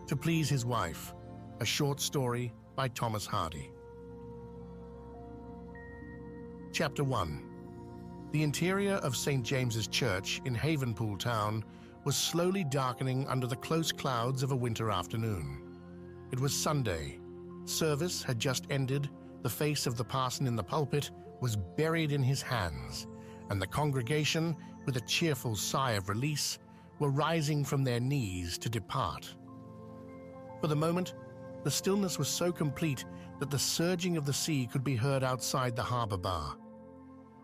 To Please His Wife, a short story by Thomas Hardy. Chapter 1. The interior of St. James's Church in Havenpool town was slowly darkening under the close clouds of a winter afternoon. It was Sunday. Service had just ended, the face of the parson in the pulpit was buried in his hands, and the congregation, with a cheerful sigh of release, were rising from their knees to depart. For the moment, the stillness was so complete that the surging of the sea could be heard outside the harbour bar.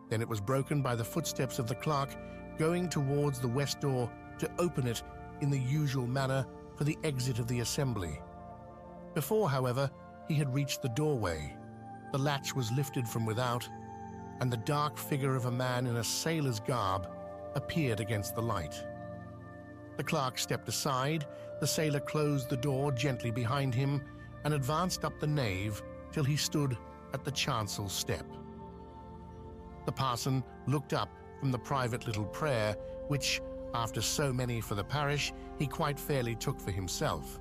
Then it was broken by the footsteps of the clerk going towards the west door to open it in the usual manner for the exit of the assembly. Before, however, he had reached the doorway, the latch was lifted from without, and the dark figure of a man in a sailor's garb appeared against the light. The clerk stepped aside, the sailor closed the door gently behind him and advanced up the nave till he stood at the chancel step. The parson looked up from the private little prayer, which, after so many for the parish, he quite fairly took for himself,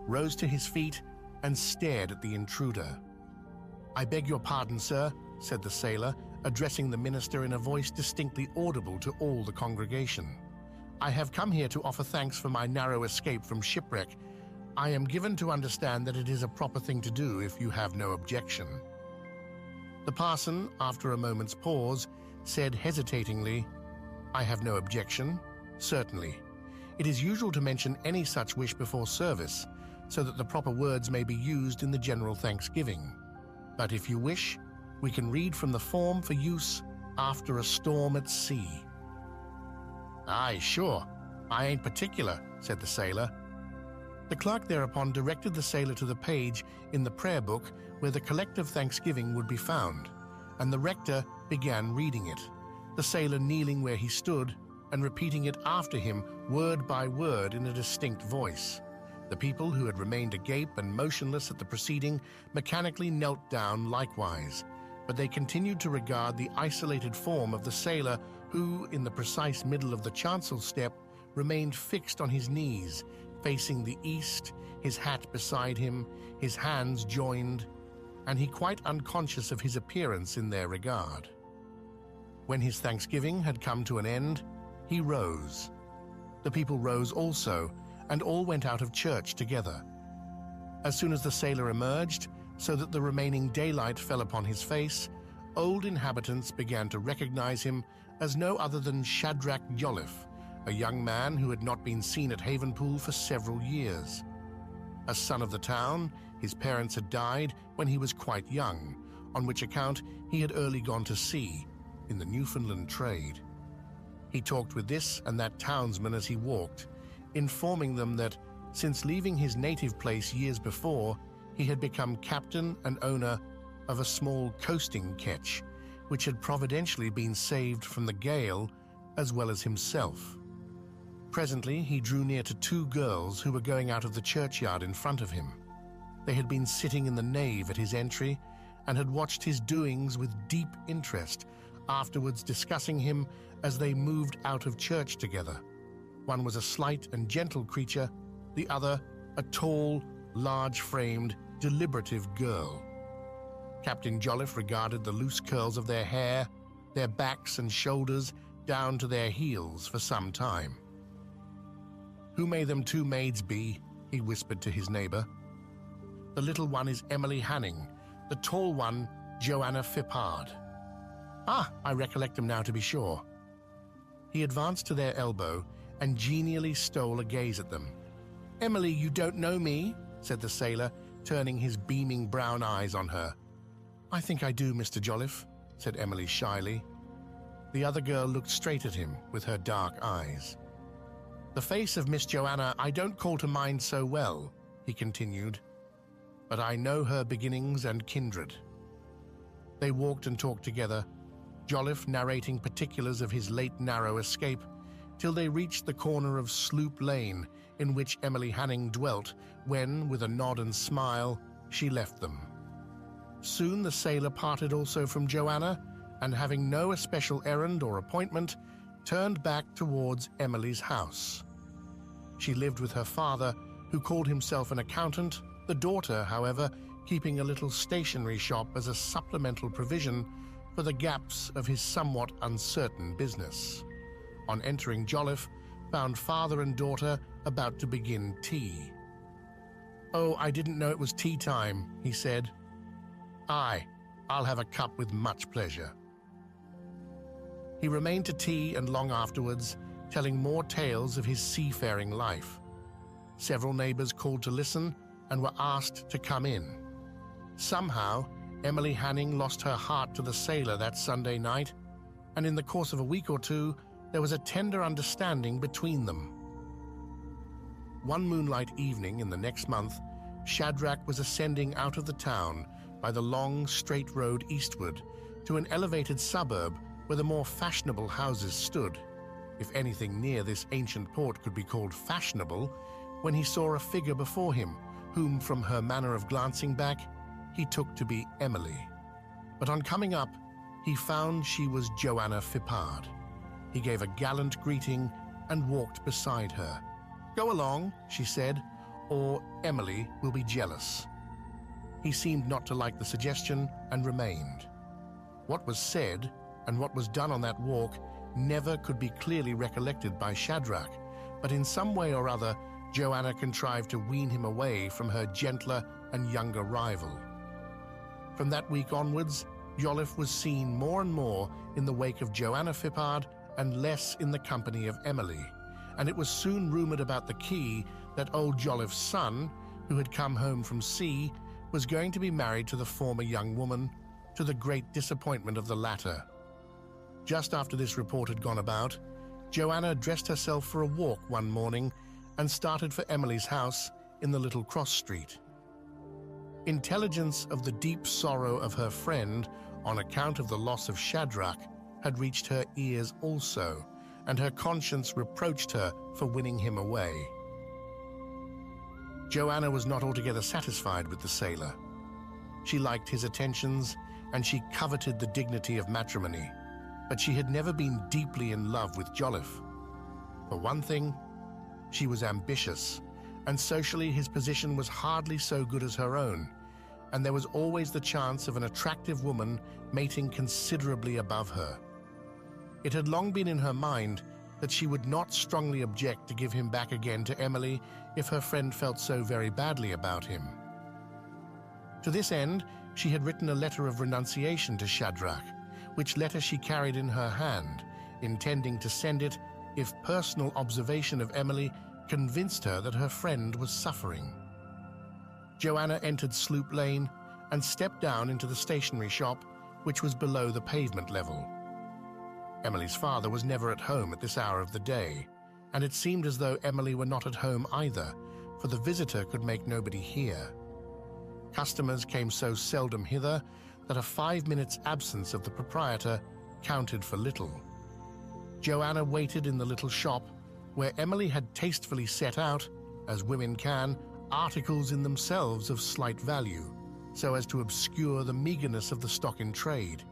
rose to his feet and stared at the intruder. "I beg your pardon, sir," said the sailor, addressing the minister in a voice distinctly audible to all the congregation. "I have come here to offer thanks for my narrow escape from shipwreck. I am given to understand that it is a proper thing to do if you have no objection." The parson, after a moment's pause, said hesitatingly, "I have no objection, certainly. It is usual to mention any such wish before service, so that the proper words may be used in the general thanksgiving. But if you wish, we can read from the form for use after a storm at sea." "Aye, sure. I ain't particular," said the sailor. The clerk thereupon directed the sailor to the page in the prayer book where the collective thanksgiving would be found, and the rector began reading it, the sailor kneeling where he stood and repeating it after him word by word in a distinct voice. The people who had remained agape and motionless at the proceeding mechanically knelt down likewise, but they continued to regard the isolated form of the sailor who, in the precise middle of the chancel step, remained fixed on his knees, facing the east, his hat beside him, his hands joined, and he quite unconscious of his appearance in their regard. When his thanksgiving had come to an end, he rose. The people rose also, and all went out of church together. As soon as the sailor emerged, so that the remaining daylight fell upon his face, old inhabitants began to recognize him as no other than Shadrach Jolliffe, a young man who had not been seen at Havenpool for several years. A son of the town, his parents had died when he was quite young, on which account he had early gone to sea, in the Newfoundland trade. He talked with this and that townsman as he walked, informing them that, since leaving his native place years before, he had become captain and owner of a small coasting ketch, which had providentially been saved from the gale as well as himself. Presently he drew near to two girls who were going out of the churchyard in front of him. They had been sitting in the nave at his entry and had watched his doings with deep interest, afterwards discussing him as they moved out of church together. One was a slight and gentle creature, the other a tall, large-framed, deliberative girl. Captain Jolliffe regarded the loose curls of their hair, their backs and shoulders down to their heels for some time. "Who may them two maids be?" he whispered to his neighbour. "The little one is Emily Hanning, the tall one Joanna Phippard." "Ah, I recollect him now, to be sure." He advanced to their elbow and genially stole a gaze at them. "Emily, you don't know me?" said the sailor, turning his beaming brown eyes on her. "I think I do, Mr. Jolliffe," said Emily shyly. The other girl looked straight at him with her dark eyes. "The face of Miss Joanna I don't call to mind so well," he continued, "but I know her beginnings and kindred." They walked and talked together, Jolliffe narrating particulars of his late narrow escape, till they reached the corner of Sloop Lane in which Emily Hanning dwelt when, with a nod and smile, she left them. Soon the sailor parted also from Joanna, and having no especial errand or appointment, turned back towards Emily's house. She lived with her father, who called himself an accountant, the daughter, however, keeping a little stationery shop as a supplemental provision for the gaps of his somewhat uncertain business. On entering, Jolliffe found father and daughter about to begin tea. "Oh, I didn't know it was tea time," he said. "Aye, I'll have a cup with much pleasure." He remained to tea and long afterwards, telling more tales of his seafaring life. Several neighbors called to listen and were asked to come in. Somehow, Emily Hanning lost her heart to the sailor that Sunday night, and in the course of a week or two, there was a tender understanding between them. One moonlight evening in the next month, Shadrach was ascending out of the town by the long, straight road eastward to an elevated suburb where the more fashionable houses stood, if anything near this ancient port could be called fashionable, when he saw a figure before him, whom, from her manner of glancing back, he took to be Emily. But on coming up, he found she was Joanna Phippard. He gave a gallant greeting and walked beside her. "Go along," she said, "or Emily will be jealous." He seemed not to like the suggestion and remained. What was said and what was done on that walk never could be clearly recollected by Shadrach, but in some way or other, Joanna contrived to wean him away from her gentler and younger rival. From that week onwards, Jolliffe was seen more and more in the wake of Joanna Phippard and less in the company of Emily, and it was soon rumored about the quay that old Jolliffe's son, who had come home from sea, was going to be married to the former young woman, to the great disappointment of the latter. Just after this report had gone about, Joanna dressed herself for a walk one morning and started for Emily's house in the little cross street. Intelligence of the deep sorrow of her friend on account of the loss of Shadrach had reached her ears also, and her conscience reproached her for winning him away. Joanna was not altogether satisfied with the sailor. She liked his attentions, and she coveted the dignity of matrimony, but she had never been deeply in love with Jolliffe. For one thing, she was ambitious, and socially his position was hardly so good as her own, and there was always the chance of an attractive woman mating considerably above her. It had long been in her mind that she would not strongly object to give him back again to Emily if her friend felt so very badly about him. To this end, she had written a letter of renunciation to Shadrach, which letter she carried in her hand, intending to send it if personal observation of Emily convinced her that her friend was suffering. Joanna entered Sloop Lane and stepped down into the stationery shop, which was below the pavement level. Emily's father was never at home at this hour of the day, and it seemed as though Emily were not at home either, for the visitor could make nobody hear. Customers came so seldom hither that a 5 minutes' absence of the proprietor counted for little. Joanna waited in the little shop, where Emily had tastefully set out, as women can, articles in themselves of slight value, so as to obscure the meagerness of the stock in trade,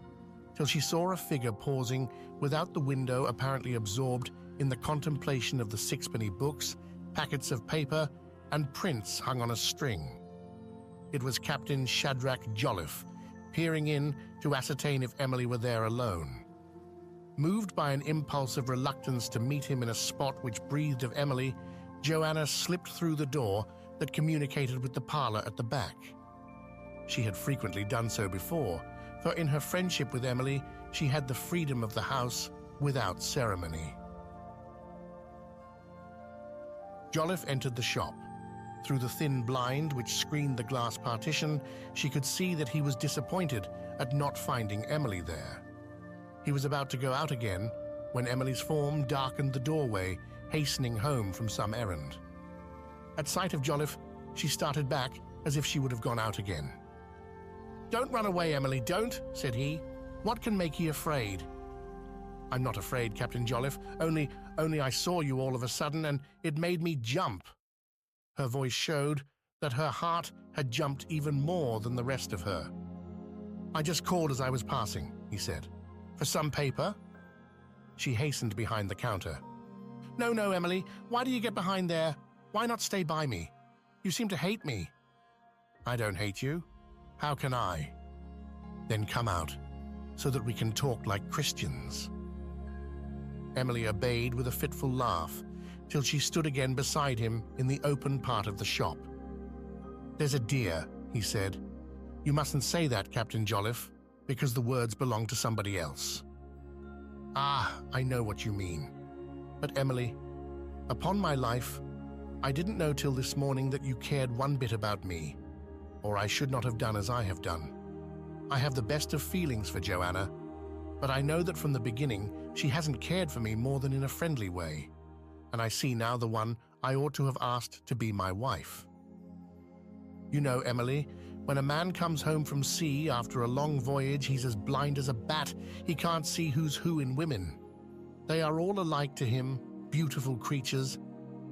till she saw a figure pausing without the window, apparently absorbed in the contemplation of the sixpenny books, packets of paper, and prints hung on a string. It was Captain Shadrach Jolliffe, peering in to ascertain if Emily were there alone. Moved by an impulse of reluctance to meet him in a spot which breathed of Emily, Joanna slipped through the door that communicated with the parlor at the back. She had frequently done so before, for in her friendship with Emily, she had the freedom of the house without ceremony. Jolliffe entered the shop. Through the thin blind which screened the glass partition, she could see that he was disappointed at not finding Emily there. He was about to go out again when Emily's form darkened the doorway, hastening home from some errand. At sight of Jolliffe, she started back as if she would have gone out again. "Don't run away, Emily, don't," said he. "What can make ye afraid?" "I'm not afraid, Captain Jolliffe, only I saw you all of a sudden, and it made me jump." Her voice showed that her heart had jumped even more than the rest of her. "I just called as I was passing," he said. "For some paper?" She hastened behind the counter. No, Emily, why do you get behind there? Why not stay by me? You seem to hate me." "I don't hate you. How can I?" "Then come out, so that we can talk like Christians." Emily obeyed with a fitful laugh, till she stood again beside him in the open part of the shop. "There's a deer," he said. "You mustn't say that, Captain Jolliffe, because the words belong to somebody else." "Ah, I know what you mean. But Emily, upon my life, I didn't know till this morning that you cared one bit about me, or I should not have done as I have done. I have the best of feelings for Joanna, but I know that from the beginning she hasn't cared for me more than in a friendly way, and I see now the one I ought to have asked to be my wife. You know, Emily, when a man comes home from sea after a long voyage, he's as blind as a bat. He can't see who's who in women. They are all alike to him, beautiful creatures,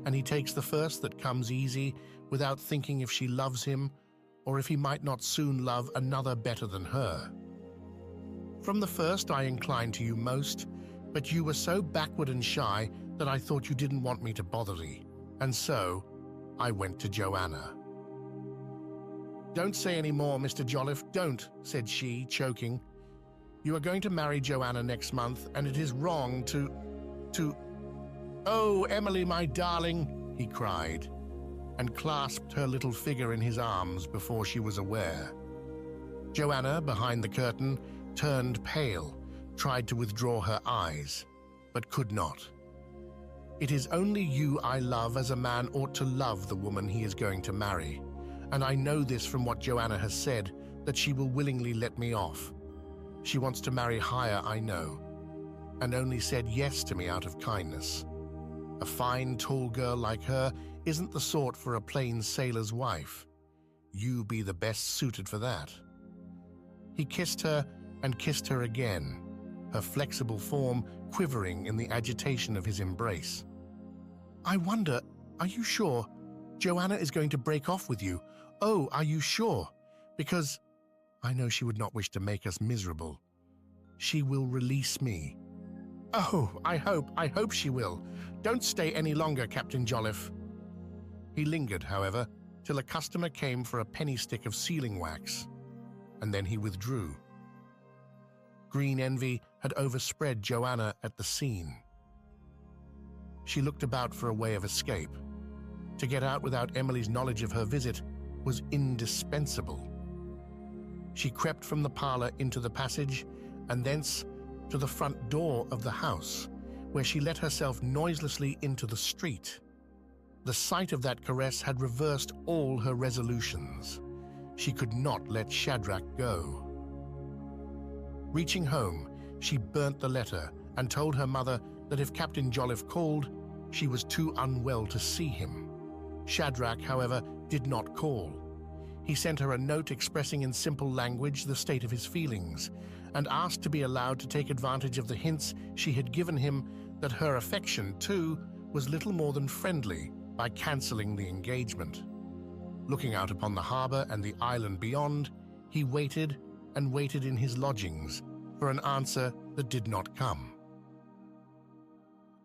and he takes the first that comes easy without thinking if she loves him or if he might not soon love another better than her. From the first I inclined to you most, but you were so backward and shy that I thought you didn't want me to bother thee, and so I went to Joanna." "Don't say any more, Mr. Jolliffe, don't," said she, choking. "You are going to marry Joanna next month, and it is wrong to... Oh, Emily, my darling," he cried, and clasped her little figure in his arms before she was aware. Joanna, behind the curtain, turned pale, tried to withdraw her eyes, but could not. "It is only you I love as a man ought to love the woman he is going to marry, and I know this from what Joanna has said, that she will willingly let me off. She wants to marry higher, I know, and only said yes to me out of kindness. A fine, tall girl like her isn't the sort for a plain sailor's wife. You be the best suited for that." He kissed her and kissed her again, her flexible form quivering in the agitation of his embrace. "I wonder, are you sure? Joanna is going to break off with you. Oh, are you sure? Because I know she would not wish to make us miserable. She will release me." "Oh, I hope she will. Don't stay any longer, Captain Jolliffe." He lingered, however, till a customer came for a penny stick of sealing wax, and then he withdrew. Green envy had overspread Joanna at the scene. She looked about for a way of escape. To get out without Emily's knowledge of her visit was indispensable. She crept from the parlor into the passage, and thence to the front door of the house, where she let herself noiselessly into the street. The sight of that caress had reversed all her resolutions. She could not let Shadrach go. Reaching home, she burnt the letter and told her mother that if Captain Jolliffe called, she was too unwell to see him. Shadrach, however, did not call. He sent her a note expressing in simple language the state of his feelings, and asked to be allowed to take advantage of the hints she had given him that her affection, too, was little more than friendly, by cancelling the engagement. Looking out upon the harbour and the island beyond, he waited and waited in his lodgings for an answer that did not come.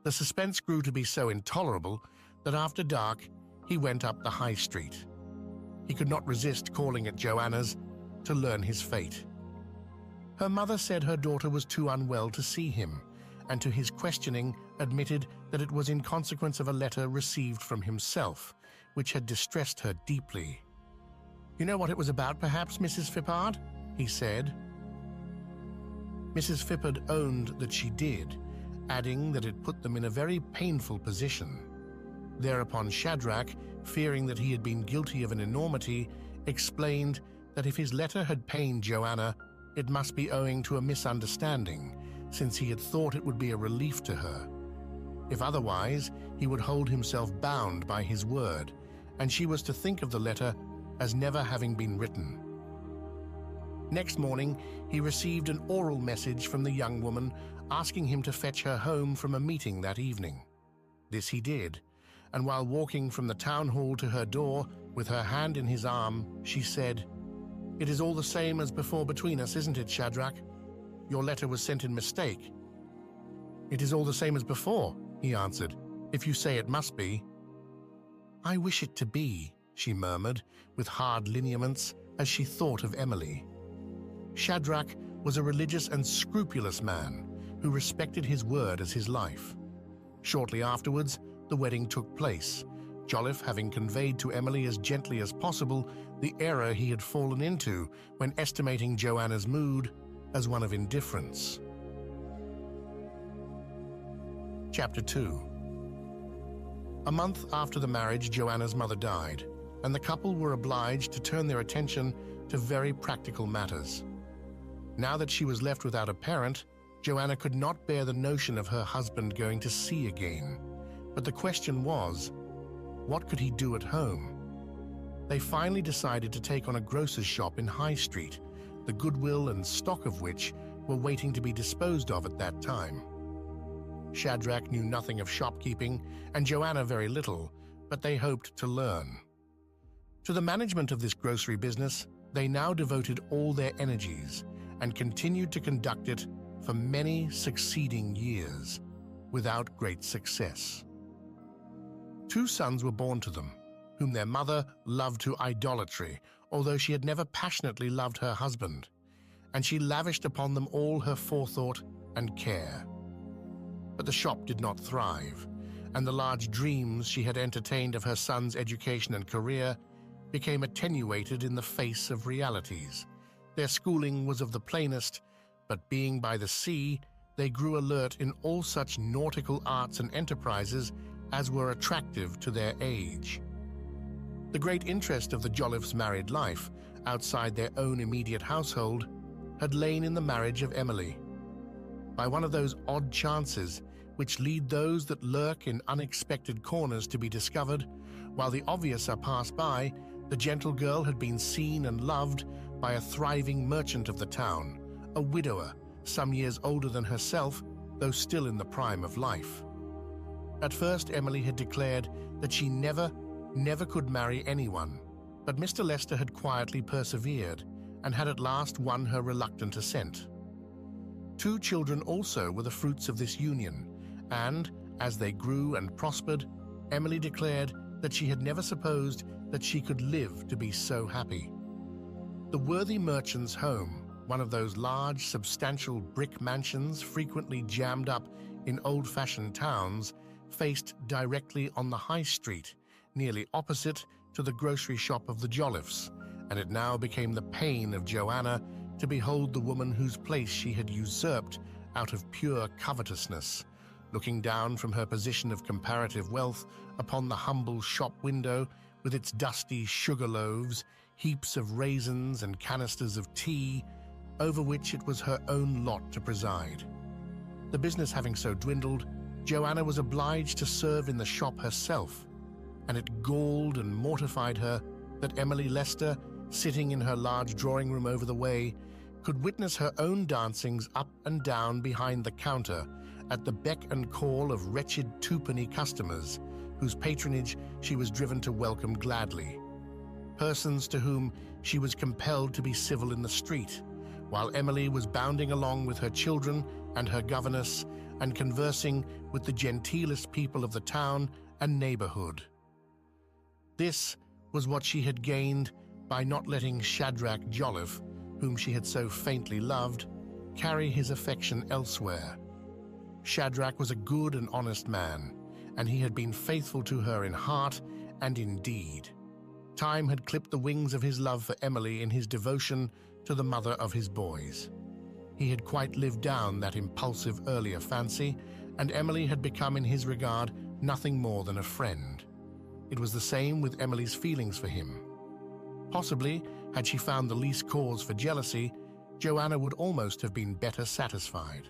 The suspense grew to be so intolerable that after dark he went up the high street. He could not resist calling at Joanna's to learn his fate. Her mother said her daughter was too unwell to see him, and to his questioning admitted that it was in consequence of a letter received from himself, which had distressed her deeply. "You know what it was about, perhaps, Mrs. Phippard?" he said. Mrs. Phippard owned that she did, adding that it put them in a very painful position. Thereupon Shadrach, fearing that he had been guilty of an enormity, explained that if his letter had pained Joanna, it must be owing to a misunderstanding, since he had thought it would be a relief to her. If otherwise, he would hold himself bound by his word, and she was to think of the letter as never having been written. Next morning, he received an oral message from the young woman asking him to fetch her home from a meeting that evening. This he did, and while walking from the town hall to her door, with her hand in his arm, she said, "It is all the same as before between us, isn't it, Shadrach? Your letter was sent in mistake." "It is all the same as before," he answered, "if you say it must be." "I wish it to be," she murmured, with hard lineaments, as she thought of Emily. Shadrach was a religious and scrupulous man who respected his word as his life. Shortly afterwards, the wedding took place, Jolliffe having conveyed to Emily as gently as possible the error he had fallen into when estimating Joanna's mood as one of indifference. Chapter 2. A month after the marriage, Joanna's mother died, and the couple were obliged to turn their attention to very practical matters. Now that she was left without a parent, Joanna could not bear the notion of her husband going to sea again. But the question was, what could he do at home? They finally decided to take on a grocer's shop in High Street, the goodwill and stock of which were waiting to be disposed of at that time. Shadrach knew nothing of shopkeeping, and Joanna very little, but they hoped to learn. To the management of this grocery business, they now devoted all their energies and continued to conduct it for many succeeding years, without great success. 2 sons were born to them, whom their mother loved to idolatry, although she had never passionately loved her husband, and she lavished upon them all her forethought and care. But the shop did not thrive, and the large dreams she had entertained of her son's education and career became attenuated in the face of realities. Their schooling was of the plainest, but being by the sea, they grew alert in all such nautical arts and enterprises as were attractive to their age. The great interest of the Jolliffes' married life, outside their own immediate household, had lain in the marriage of Emily. By one of those odd chances which lead those that lurk in unexpected corners to be discovered, while the obvious are passed by, the gentle girl had been seen and loved by a thriving merchant of the town, a widower, some years older than herself, though still in the prime of life. At first, Emily had declared that she never could marry anyone, but Mr. Lester had quietly persevered and had at last won her reluctant assent. 2 children also were the fruits of this union, and, as they grew and prospered, Emily declared that she had never supposed that she could live to be so happy. The worthy merchant's home, one of those large, substantial brick mansions frequently jammed up in old-fashioned towns, faced directly on the High Street, nearly opposite to the grocery shop of the Jolliffes, and it now became the pain of Joanna to behold the woman whose place she had usurped out of pure covetousness, looking down from her position of comparative wealth upon the humble shop window with its dusty sugar loaves, heaps of raisins and canisters of tea, over which it was her own lot to preside. The business having so dwindled, Joanna was obliged to serve in the shop herself, and it galled and mortified her that Emily Lester, sitting in her large drawing room over the way, could witness her own dancings up and down behind the counter at the beck and call of wretched 2-penny customers, whose patronage she was driven to welcome gladly. Persons to whom she was compelled to be civil in the street, while Emily was bounding along with her children and her governess and conversing with the genteelest people of the town and neighborhood. This was what she had gained by not letting Shadrach Jolliffe, whom she had so faintly loved, carry his affection elsewhere. Shadrach was a good and honest man, and he had been faithful to her in heart and in deed. Time had clipped the wings of his love for Emily in his devotion to the mother of his boys. He had quite lived down that impulsive earlier fancy, and Emily had become in his regard nothing more than a friend. It was the same with Emily's feelings for him. Possibly, had she found the least cause for jealousy, Joanna would almost have been better satisfied.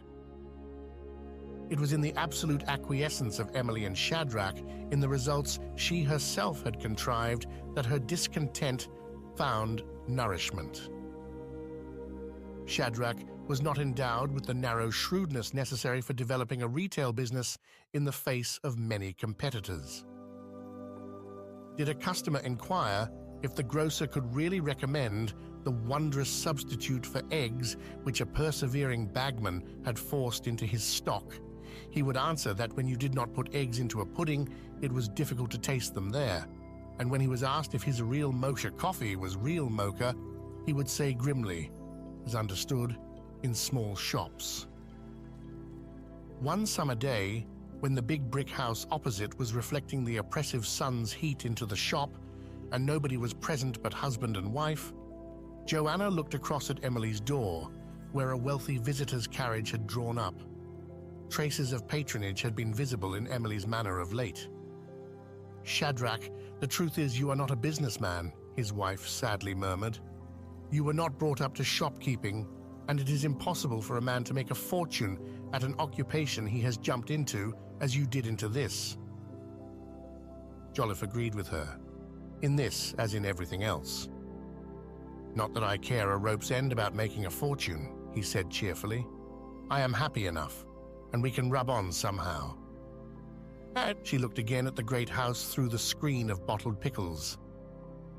It was in the absolute acquiescence of Emily and Shadrach in the results she herself had contrived that her discontent found nourishment. Shadrach was not endowed with the narrow shrewdness necessary for developing a retail business in the face of many competitors. Did a customer inquire if the grocer could really recommend the wondrous substitute for eggs which a persevering bagman had forced into his stock, he would answer that when you did not put eggs into a pudding, it was difficult to taste them there. and when he was asked if his real mocha coffee was real mocha, he would say grimly, as understood, in small shops. One summer day, when the big brick house opposite was reflecting the oppressive sun's heat into the shop, and nobody was present but husband and wife, Joanna looked across at Emily's door, where a wealthy visitor's carriage had drawn up. Traces of patronage had been visible in Emily's manner of late. "Shadrach, the truth is you are not a businessman," his wife sadly murmured. "You were not brought up to shopkeeping, and it is impossible for a man to make a fortune at an occupation he has jumped into as you did into this." Jolliffe agreed with her, in this as in everything else. "Not that I care a rope's end about making a fortune," he said cheerfully. "I am happy enough, and we can rub on somehow." She looked again at the great house through the screen of bottled pickles.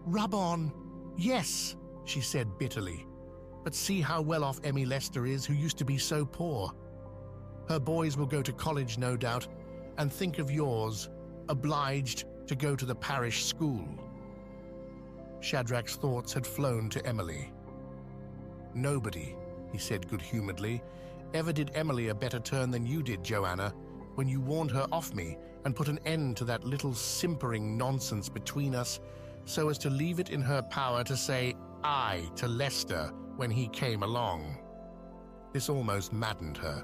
"Rub on, yes," she said bitterly. "But see how well off Emmy Lester is, who used to be so poor. Her boys will go to college, no doubt, and think of yours, obliged to go to the parish school." Shadrach's thoughts had flown to Emily. "Nobody," he said good-humoredly, "ever did Emily a better turn than you did, Joanna, when you warned her off me and put an end to that little simpering nonsense between us so as to leave it in her power to say "I" to Lester when he came along." This almost maddened her.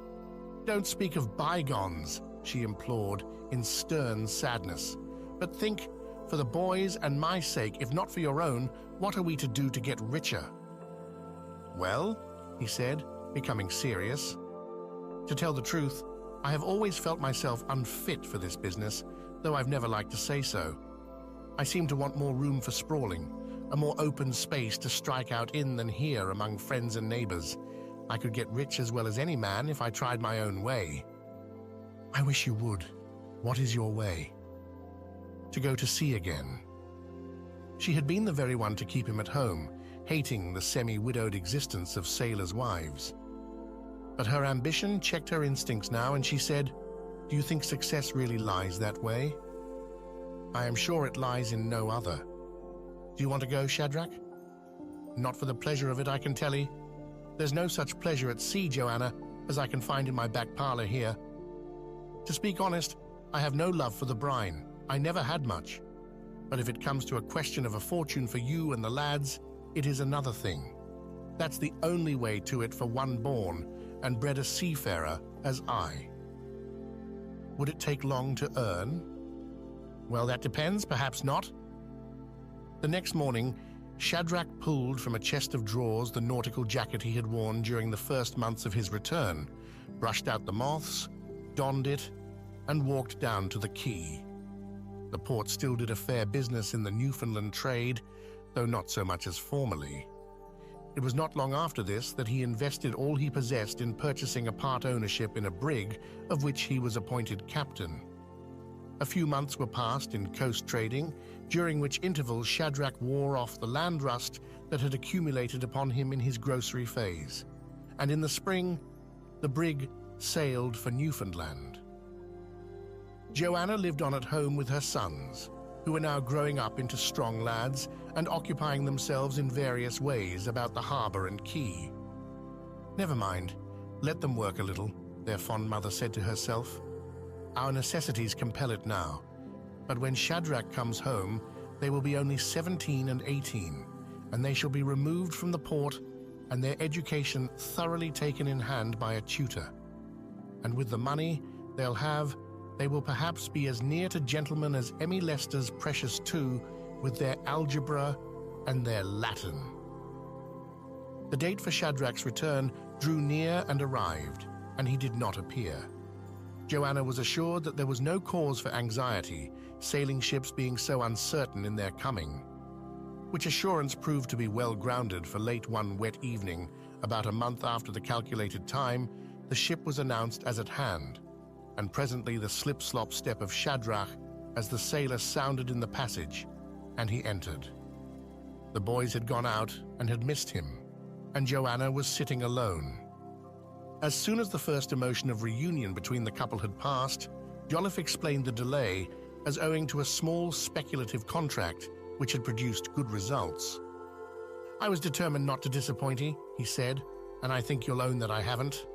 "Don't speak of bygones," she implored in stern sadness, "but think, for the boys' and my sake, if not for your own, what are we to do to get richer?" "Well," he said, becoming serious, "to tell the truth, I have always felt myself unfit for this business, though I've never liked to say so. I seem to want more room for sprawling, a more open space to strike out in than here among friends and neighbors. I could get rich as well as any man if I tried my own way." "I wish you would. What is your way?" "To go to sea again." She had been the very one to keep him at home, hating the semi-widowed existence of sailors' wives. But her ambition checked her instincts now, and she said, "Do you think success really lies that way?" "I am sure it lies in no other. Do you want to go, Shadrach?" "Not for the pleasure of it, I can tell 'ee. There's no such pleasure at sea, Joanna, as I can find in my back parlor here. To speak honest, I have no love for the brine. I never had much. But if it comes to a question of a fortune for you and the lads, it is another thing. That's the only way to it for one born and bred a seafarer as I." "Would it take long to earn?" "Well, that depends, perhaps not." The next morning, Shadrach pulled from a chest of drawers the nautical jacket he had worn during the first months of his return, brushed out the moths, donned it, and walked down to the quay. The port still did a fair business in the Newfoundland trade, though not so much as formerly. It was not long after this that he invested all he possessed in purchasing a part ownership in a brig of which he was appointed captain. A few months were passed in coast trading, during which intervals Shadrach wore off the land rust that had accumulated upon him in his grocery phase, and in the spring, the brig sailed for Newfoundland. Joanna lived on at home with her sons, who were now growing up into strong lads and occupying themselves in various ways about the harbor and quay. "Never mind, let them work a little," their fond mother said to herself. "Our necessities compel it now, but when Shadrach comes home, they will be only 17 and 18, and they shall be removed from the port and their education thoroughly taken in hand by a tutor. And with the money they'll have, they will perhaps be as near to gentlemen as Emmy Lester's precious two with their algebra and their Latin." The date for Shadrach's return drew near and arrived, and he did not appear. Joanna was assured that there was no cause for anxiety, sailing ships being so uncertain in their coming, which assurance proved to be well grounded, for late one wet evening, about a month after the calculated time, the ship was announced as at hand, and presently the slip-slop step of Shadrach as the sailor sounded in the passage, and he entered. The boys had gone out and had missed him, and Joanna was sitting alone. As soon as the first emotion of reunion between the couple had passed, Jolliffe explained the delay as owing to a small speculative contract which had produced good results. "I was determined not to disappoint you," he said, "and I think you'll own that I haven't."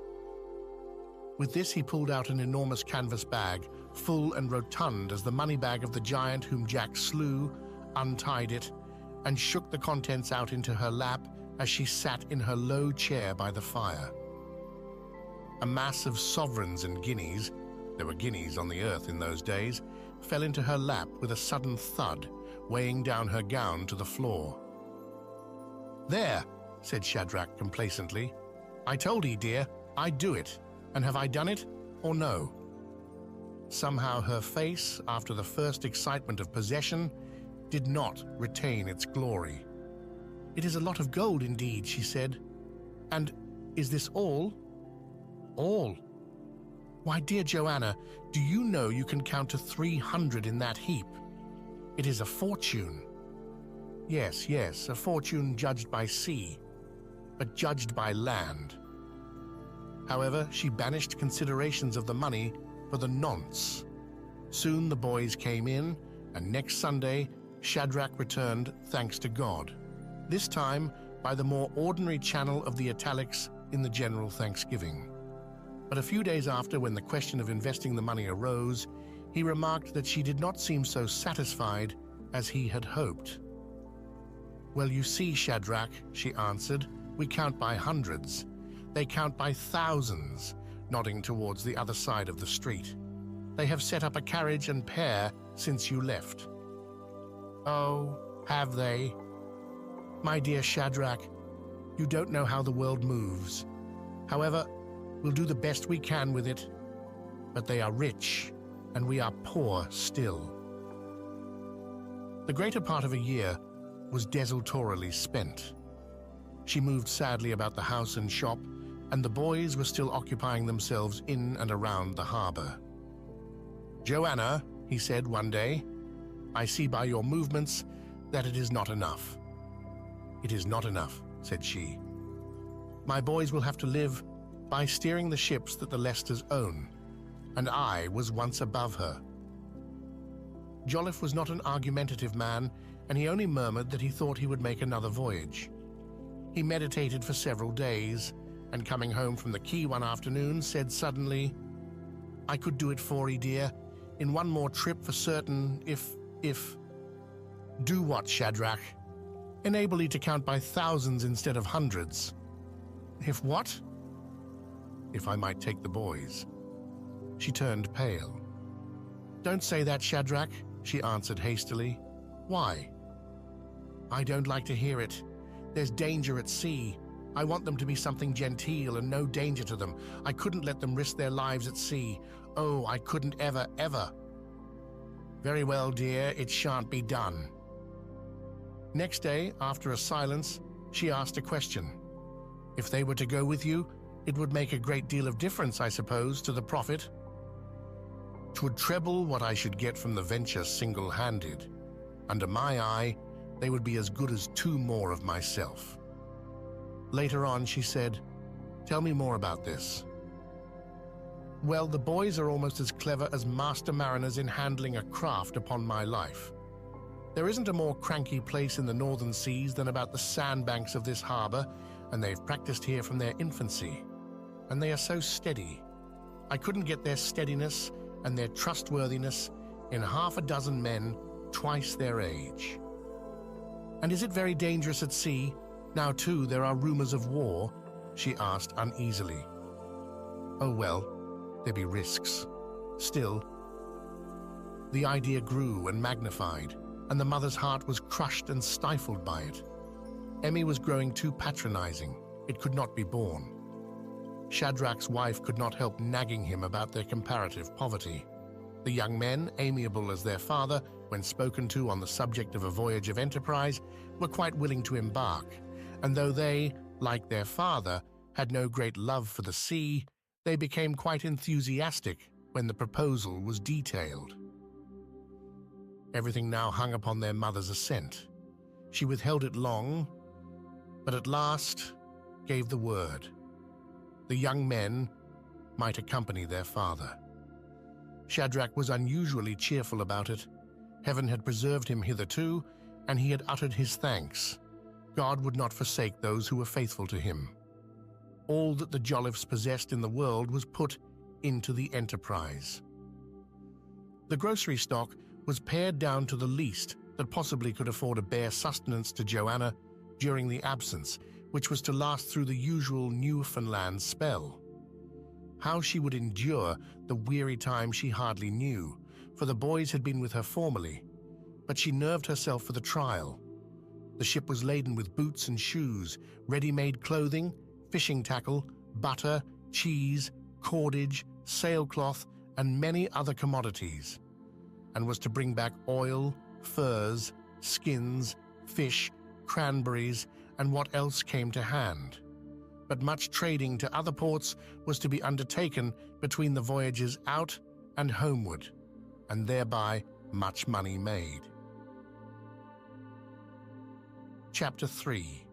With this he pulled out an enormous canvas bag, full and rotund as the money bag of the giant whom Jack slew, untied it, and shook the contents out into her lap as she sat in her low chair by the fire. A mass of sovereigns and guineas, there were guineas on the earth in those days, fell into her lap with a sudden thud, weighing down her gown to the floor. "There," said Shadrach complacently. "I told ye, dear, I'd do it, and have I done it, or no?" Somehow her face, after the first excitement of possession, did not retain its glory. "It is a lot of gold indeed," she said. "And is this all?" "All? Why, dear Joanna, do you know you can count to 300 in that heap? It is a fortune." Yes, a fortune judged by sea, but judged by land. However, she banished considerations of the money for the nonce. Soon the boys came in, and next Sunday Shadrach returned thanks to God, this time by the more ordinary channel of the italics in the general thanksgiving. But a few days after, when the question of investing the money arose, he remarked that she did not seem so satisfied as he had hoped. "Well, you see, Shadrach," she answered, "we count by hundreds. They count by thousands," nodding towards the other side of the street. "They have set up a carriage and pair since you left." "Oh, have they? My dear Shadrach, you don't know how the world moves. However, we'll do the best we can with it. But they are rich, and we are poor still." The greater part of a year was desultorily spent. She moved sadly about the house and shop, and the boys were still occupying themselves in and around the harbor. "Joanna," he said one day, "I see by your movements that it is not enough." "It is not enough," said she. "My boys will have to live by steering the ships that the Leicesters own, and I was once above her." Jolliffe was not an argumentative man, and he only murmured that he thought he would make another voyage. He meditated for several days, and coming home from the quay one afternoon, said suddenly, "I could do it for 'ee, dear, in one more trip for certain, if... Do what, Shadrach? Enable 'ee to count by thousands instead of hundreds." "If what?" "If I might take the boys." She turned pale. "Don't say that, Shadrach," she answered hastily. "Why?" "I don't like to hear it. There's danger at sea. I want them to be something genteel and no danger to them. I couldn't let them risk their lives at sea. Oh, I couldn't ever, ever." "Very well, dear, it shan't be done." Next day, after a silence, she asked a question. "If they were to go with you, it would make a great deal of difference, I suppose, to the profit?" "'Twould treble what I should get from the venture single-handed. Under my eye, they would be as good as 2 more of myself." Later on, she said, "Tell me more about this." "Well, the boys are almost as clever as master mariners in handling a craft, upon my life. There isn't a more cranky place in the northern seas than about the sandbanks of this harbor, and they've practiced here from their infancy. And they are so steady. I couldn't get their steadiness and their trustworthiness in 6 men twice their age." "And is it very dangerous at sea? Now, too, there are rumors of war," she asked uneasily. "Oh, well, there be risks. Still..." The idea grew and magnified, and the mother's heart was crushed and stifled by it. Emmy was growing too patronizing. It could not be borne. Shadrach's wife could not help nagging him about their comparative poverty. The young men, amiable as their father, when spoken to on the subject of a voyage of enterprise, were quite willing to embark, and though they, like their father, had no great love for the sea, they became quite enthusiastic when the proposal was detailed. Everything now hung upon their mother's assent. She withheld it long, but at last gave the word. The young men might accompany their father. Shadrach was unusually cheerful about it. Heaven had preserved him hitherto, and he had uttered his thanks. God would not forsake those who were faithful to him. All that the Jolliffes possessed in the world was put into the enterprise. The grocery stock was pared down to the least that possibly could afford a bare sustenance to Joanna during the absence, which was to last through the usual Newfoundland spell. How she would endure the weary time she hardly knew, for the boys had been with her formerly, but she nerved herself for the trial. The ship was laden with boots and shoes, ready-made clothing, fishing tackle, butter, cheese, cordage, sailcloth, and many other commodities, and was to bring back oil, furs, skins, fish, cranberries, and what else came to hand. But much trading to other ports was to be undertaken between the voyages out and homeward, and thereby much money made. Chapter 3.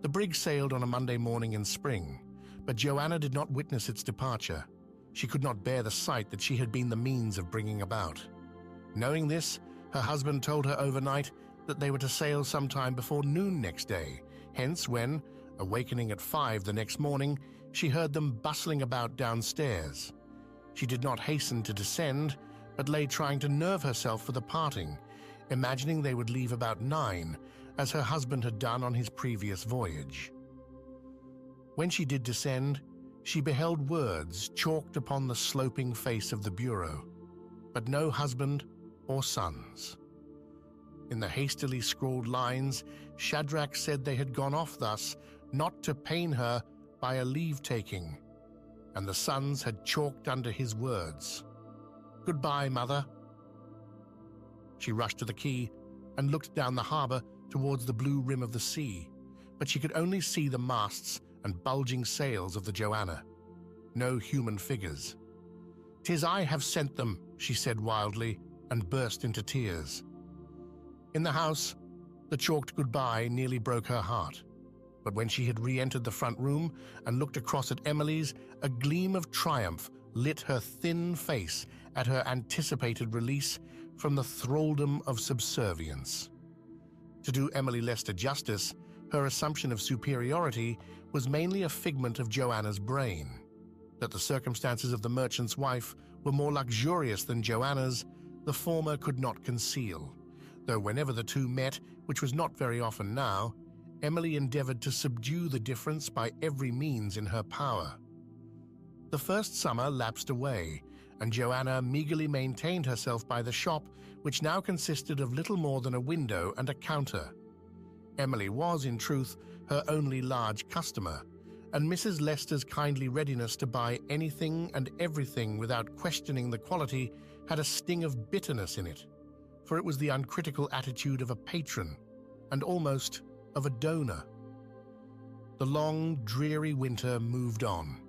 The brig sailed on a Monday morning in spring, but Joanna did not witness its departure. She could not bear the sight that she had been the means of bringing about. Knowing this, her husband told her overnight that they were to sail sometime before noon next day. Hence, when, awakening at 5 the next morning, she heard them bustling about downstairs. She did not hasten to descend, but lay trying to nerve herself for the parting, imagining they would leave about 9, as her husband had done on his previous voyage. When she did descend, she beheld words chalked upon the sloping face of the bureau, but no husband or sons. In the hastily scrawled lines, Shadrach said they had gone off thus, not to pain her by a leave-taking, and the sons had chalked under his words, "Goodbye, mother." She rushed to the quay and looked down the harbour towards the blue rim of the sea, but she could only see the masts and bulging sails of the Joanna. No human figures. "'Tis I have sent them," she said wildly, and burst into tears. In the house, the chalked goodbye nearly broke her heart, but when she had re-entered the front room and looked across at Emily's, a gleam of triumph lit her thin face at her anticipated release from the thraldom of subservience. To do Emily Lester justice, her assumption of superiority was mainly a figment of Joanna's brain. That the circumstances of the merchant's wife were more luxurious than Joanna's, the former could not conceal, though whenever the two met, which was not very often now, Emily endeavored to subdue the difference by every means in her power. The first summer lapsed away, and Joanna meagerly maintained herself by the shop, which now consisted of little more than a window and a counter. Emily was, in truth, her only large customer, and Mrs. Lester's kindly readiness to buy anything and everything without questioning the quality had a sting of bitterness in it, for it was the uncritical attitude of a patron, and almost of a donor. The long, dreary winter moved on.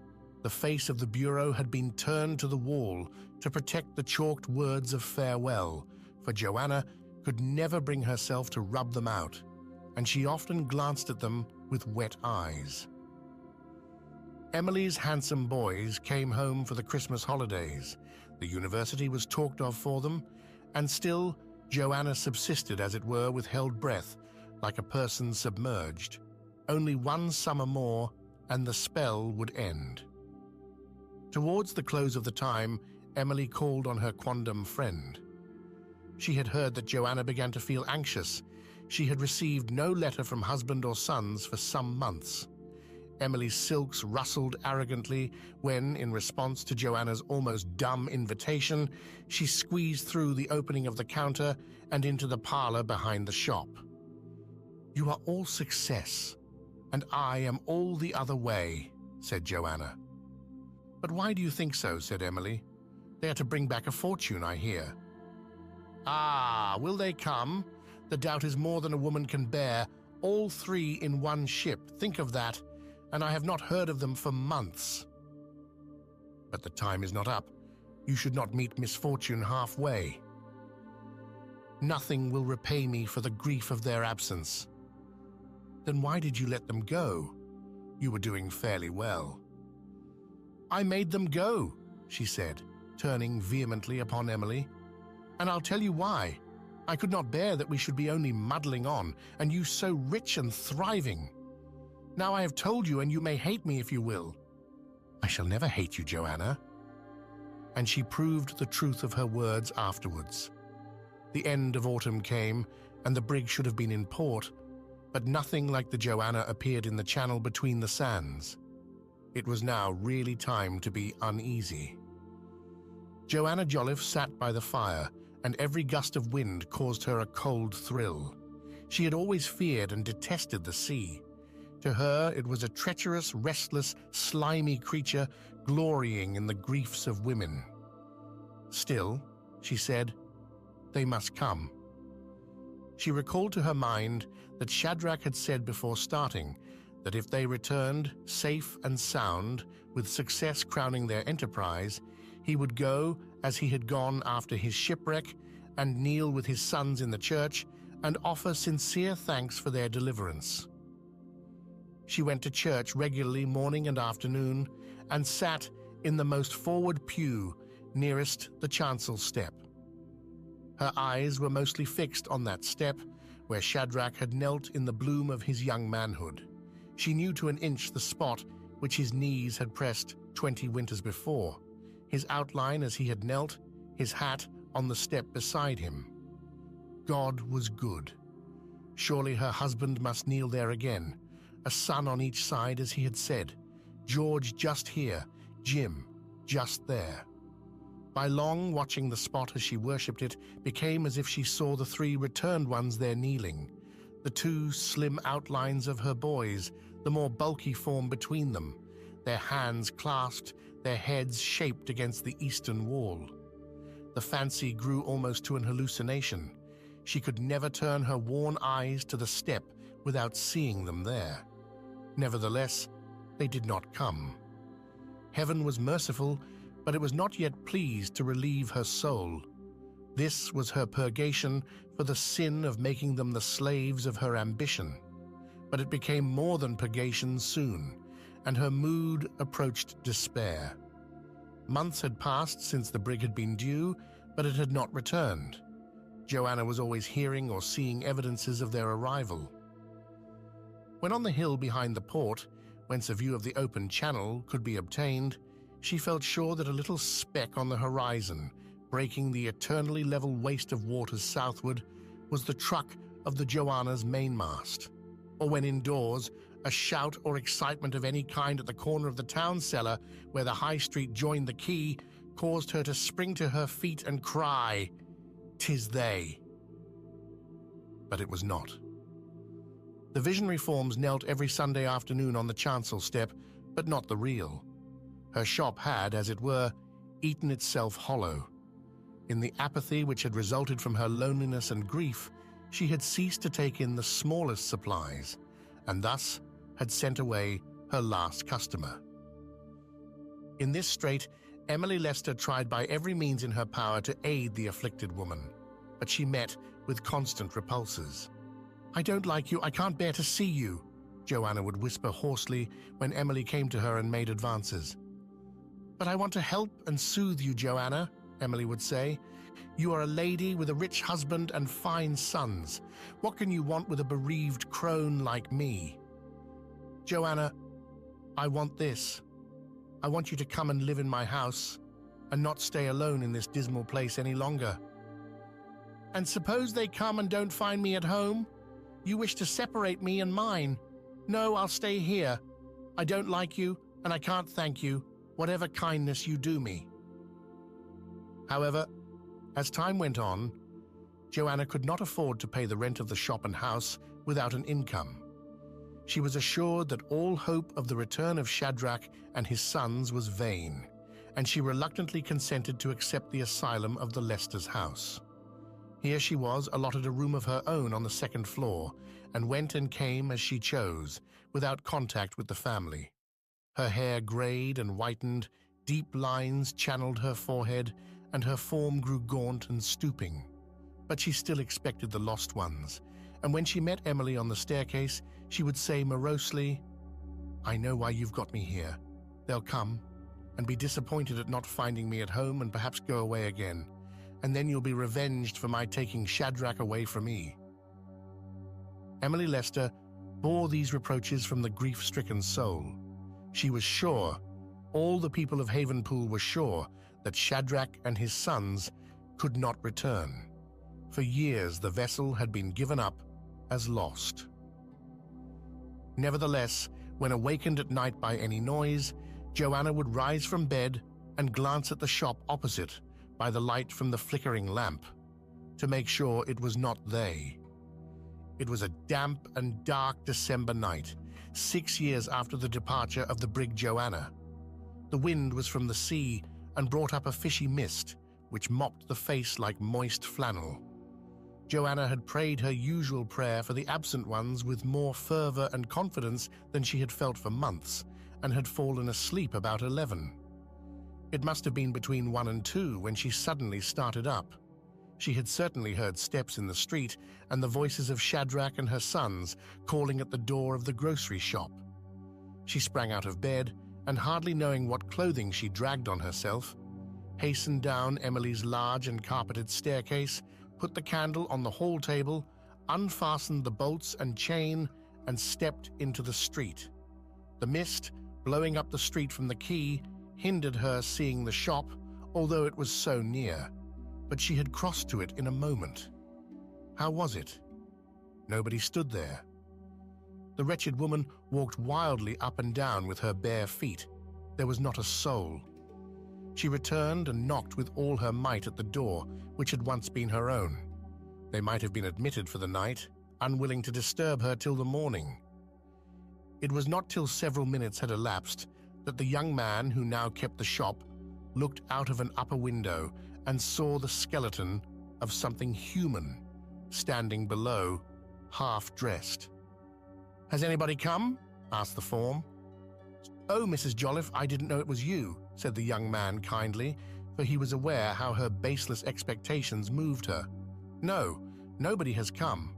The face of the bureau had been turned to the wall to protect the chalked words of farewell, for Joanna could never bring herself to rub them out, and she often glanced at them with wet eyes. Emily's handsome boys came home for the Christmas holidays. The university was talked of for them, and still Joanna subsisted, as it were, with held breath, like a person submerged. Only one summer more, and the spell would end. Towards the close of the time, Emily called on her quondam friend. She had heard that Joanna began to feel anxious. She had received no letter from husband or sons for some months. Emily's silks rustled arrogantly when, in response to Joanna's almost dumb invitation, she squeezed through the opening of the counter and into the parlor behind the shop. "You are all success, and I am all the other way," said Joanna. "But why do you think so?" said Emily. "They are to bring back a fortune, I hear." "Ah, will they come? The doubt is more than a woman can bear. All 3 in one ship, think of that, and I have not heard of them for months." "But the time is not up. You should not meet misfortune halfway." "Nothing will repay me for the grief of their absence." "Then why did you let them go? You were doing fairly well." "I made them go," she said. turning vehemently upon Emily. "And I'll tell you why. I could not bear that we should be only muddling on, and you so rich and thriving. Now I have told you, and you may hate me if you will." "I shall never hate you, Joanna." And she proved the truth of her words afterwards. The end of autumn came, and the brig should have been in port, but nothing like the Joanna appeared in the channel between the sands. It was now really time to be uneasy. Joanna Jolliffe sat by the fire, and every gust of wind caused her a cold thrill. She had always feared and detested the sea. To her it was a treacherous, restless, slimy creature glorying in the griefs of women. Still, she said, they must come. She recalled to her mind that Shadrach had said before starting that if they returned safe and sound, with success crowning their enterprise, he would go as he had gone after his shipwreck and kneel with his sons in the church and offer sincere thanks for their deliverance. She went to church regularly morning and afternoon and sat in the most forward pew nearest the chancel step. Her eyes were mostly fixed on that step where Shadrach had knelt in the bloom of his young manhood. She knew to an inch the spot which his knees had pressed 20 winters before, his outline as he had knelt, his hat on the step beside him. God was good. Surely her husband must kneel there again, a son on each side as he had said, George just here, Jim just there. By long watching the spot as she worshipped it became as if she saw the three returned ones there kneeling, the two slim outlines of her boys, the more bulky form between them, their hands clasped, their heads shaped against the eastern wall. The fancy grew almost to an hallucination. She could never turn her worn eyes to the step without seeing them there. Nevertheless, they did not come. Heaven was merciful, but it was not yet pleased to relieve her soul. This was her purgation for the sin of making them the slaves of her ambition. But it became more than purgation soon, and her mood approached despair. Months had passed since the brig had been due, but it had not returned. Joanna was always hearing or seeing evidences of their arrival. When on the hill behind the port, whence a view of the open channel could be obtained, she felt sure that a little speck on the horizon, breaking the eternally level waste of waters southward, was the truck of the Joanna's mainmast. Or when indoors, a shout or excitement of any kind at the corner of the town cellar, where the high street joined the quay, caused her to spring to her feet and cry, "'Tis they!" But it was not. The visionary forms knelt every Sunday afternoon on the chancel step, but not the real. Her shop had, as it were, eaten itself hollow. In the apathy which had resulted from her loneliness and grief, she had ceased to take in the smallest supplies, and thus had sent away her last customer. In this strait, Emily Lester tried by every means in her power to aid the afflicted woman, but she met with constant repulses. "I don't like you, I can't bear to see you," Joanna would whisper hoarsely when Emily came to her and made advances. "But I want to help and soothe you, Joanna," Emily would say. "You are a lady with a rich husband and fine sons. What can you want with a bereaved crone like me?" "Joanna, I want this. I want you to come and live in my house and not stay alone in this dismal place any longer." "And suppose they come and don't find me at home? You wish to separate me and mine. No, I'll stay here. I don't like you, and I can't thank you, whatever kindness you do me." However, as time went on, Joanna could not afford to pay the rent of the shop and house without an income. She was assured that all hope of the return of Shadrach and his sons was vain, and she reluctantly consented to accept the asylum of the Lester's house. Here she was allotted a room of her own on the second floor, and went and came as she chose, without contact with the family. Her hair grayed and whitened, deep lines channeled her forehead, and her form grew gaunt and stooping. But she still expected the lost ones, and when she met Emily on the staircase, she would say morosely, "I know why you've got me here. They'll come. and be disappointed at not finding me at home and perhaps go away again, and then you'll be revenged for my taking Shadrach away from me." Emily Lester bore these reproaches from the grief-stricken soul. She was sure, all the people of Havenpool were sure, that Shadrach and his sons could not return. For years the vessel had been given up as lost. Nevertheless, when awakened at night by any noise, Joanna would rise from bed and glance at the shop opposite by the light from the flickering lamp to make sure it was not they. It was a damp and dark December night, 6 years after the departure of the brig Joanna. The wind was from the sea and brought up a fishy mist, which mopped the face like moist flannel. Joanna had prayed her usual prayer for the absent ones with more fervor and confidence than she had felt for months, and had fallen asleep about 11. It must have been between 1 and 2 when she suddenly started up. She had certainly heard steps in the street and the voices of Shadrach and her sons calling at the door of the grocery shop. She sprang out of bed and, hardly knowing what clothing she dragged on herself, hastened down Emily's large and carpeted staircase, put the candle on the hall table, unfastened the bolts and chain, and stepped into the street. The mist, blowing up the street from the quay, hindered her seeing the shop, although it was so near. But she had crossed to it in a moment. How was it? Nobody stood there. The wretched woman walked wildly up and down with her bare feet. There was not a soul. She returned and knocked with all her might at the door, which had once been her own. They might have been admitted for the night, unwilling to disturb her till the morning. It was not till several minutes had elapsed that the young man who now kept the shop looked out of an upper window and saw the skeleton of something human standing below, half-dressed. "Has anybody come?" asked the form. "Oh, Mrs. Jolliffe, I didn't know it was you," said the young man kindly, for he was aware how her baseless expectations moved her. "No, nobody has come.